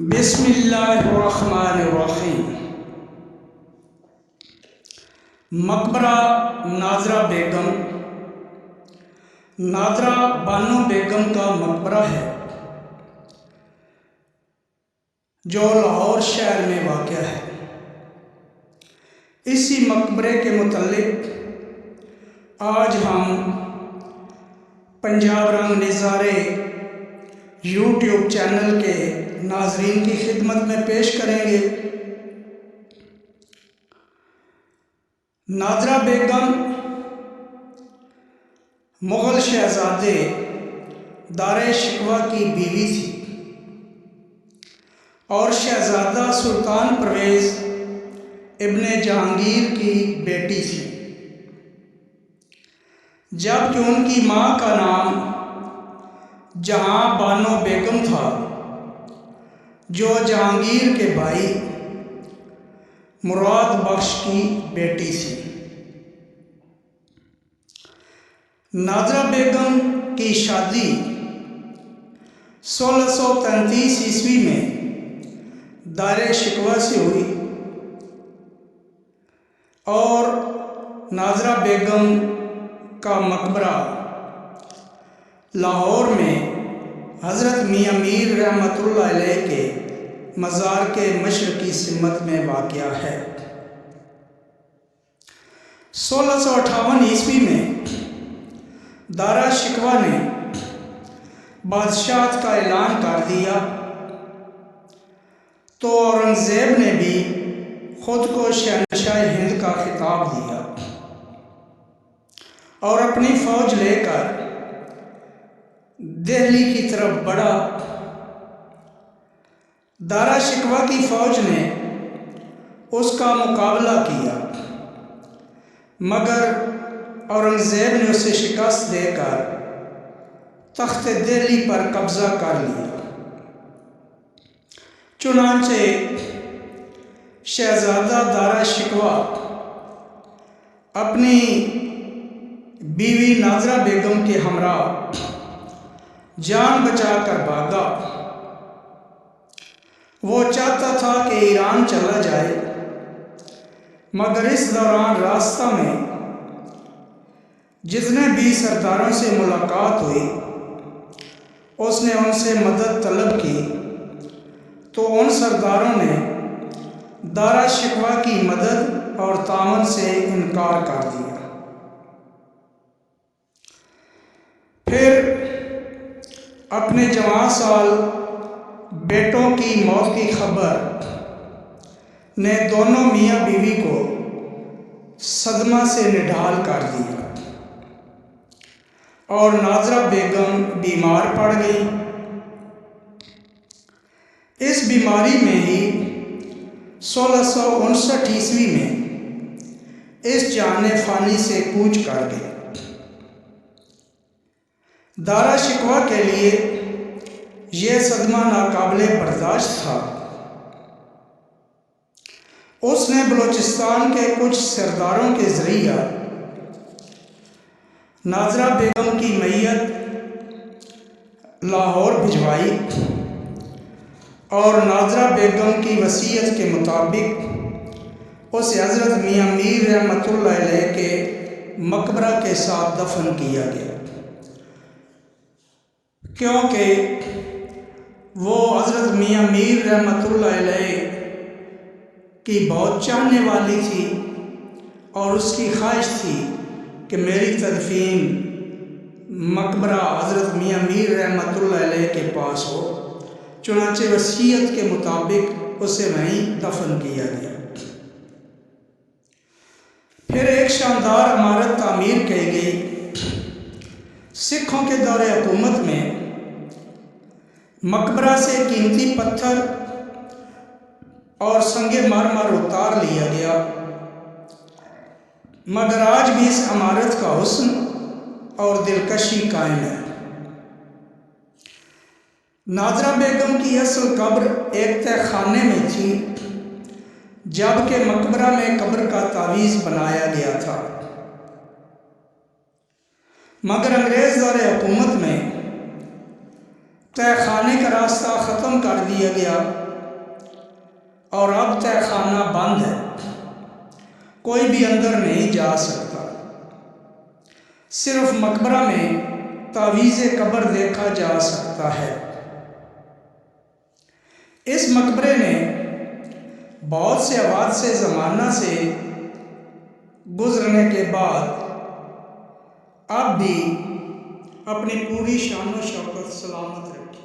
بسم اللہ الرحمن الرحیم۔ مقبرہ ناظرہ بیگم نادرہ بانو بیگم کا مقبرہ ہے جو لاہور شہر میں واقع ہے۔ اسی مقبرے کے متعلق آج ہم پنجاب رنگ نظارے یوٹیوب چینل کے ناظرین کی خدمت میں پیش کریں گے۔ نادرہ بیگم مغل شہزادے دار شکوہ کی بیوی تھی اور شہزادہ سلطان پرویز ابن جہانگیر کی بیٹی تھی، جبکہ ان کی ماں کا نام جہاں بانو بیگم تھا جو جہانگیر کے بھائی مراد بخش کی بیٹی تھی۔ نادرہ بیگم کی شادی 1633 عیسوی میں دار شکوہ سے ہوئی اور نادرہ بیگم کا مقبرہ لاہور میں حضرت میاں میر رحمۃ اللہ علیہ کے مزار کے مشرقی سمت میں واقع ہے۔ 1658 عیسوی میں دارا شکوہ نے بادشاہت کا اعلان کر دیا تو اورنگزیب نے بھی خود کو شہنشاہ ہند کا خطاب دیا اور اپنی فوج لے کر دہلی کی طرف بڑھا۔ دارا شکوہ کی فوج نے اس کا مقابلہ کیا مگر اورنگزیب نے اسے شکست دے کر تخت دہلی پر قبضہ کر لیا۔ چنانچہ شہزادہ دارا شکوہ اپنی بیوی نادرہ بیگم کے ہمراہ جان بچا کر بھاگا۔ وہ چاہتا تھا کہ ایران چلا جائے مگر اس دوران راستہ میں جتنے بھی سرداروں سے ملاقات ہوئی اس نے ان سے مدد طلب کی تو ان سرداروں نے دارا شکوہ کی مدد اور تعاون سے انکار کر دیا۔ پھر اپنے جوان سال بیٹوں کی موت کی خبر نے دونوں میاں بیوی کو صدمہ سے نڈھال کر دیا اور نادرہ بیگم بیمار پڑ گئی۔ اس بیماری میں ہی 1659 عیسوی میں اس جہان فانی سے کوچ کر گئی۔ دارا شکوہ کے لیے یہ صدمہ ناقابل برداشت تھا۔ اس نے بلوچستان کے کچھ سرداروں کے ذریعہ نادرہ بیگم کی میت لاہور بھجوائی اور نادرہ بیگم کی وصیت کے مطابق اسے حضرت میاں میر رحمۃ اللہ علیہ کے مقبرہ کے ساتھ دفن کیا گیا، کیونکہ وہ حضرت میاں میر رحمۃ اللہ علیہ کی بہت چاہنے والی تھی اور اس کی خواہش تھی کہ میری تدفین مقبرہ حضرت میاں میر رحمۃ اللہ علیہ کے پاس ہو۔ چنانچہ وصیت کے مطابق اسے وہیں دفن کیا گیا۔ پھر ایک شاندار عمارت تعمیر کی گئی۔ سکھوں کے دور حکومت میں مقبرہ سے قیمتی پتھر اور سنگ مرمر اتار لیا گیا مگر آج بھی اس عمارت کا حسن اور دلکشی قائم ہے۔ نادرہ بیگم کی اصل قبر ایک تہہ خانے میں تھی جبکہ مقبرہ میں قبر کا تعویذ بنایا گیا تھا، مگر انگریز دور حکومت میں تہہ خانے کا راستہ ختم کر دیا گیا اور اب تہ خانہ بند ہے، کوئی بھی اندر نہیں جا سکتا۔ صرف مقبرہ میں تعویذ قبر دیکھا جا سکتا ہے۔ اس مقبرے نے بہت سے حوادث زمانہ سے گزرنے کے بعد اب بھی اپنی پوری شان و شوکت سلامت رکھی۔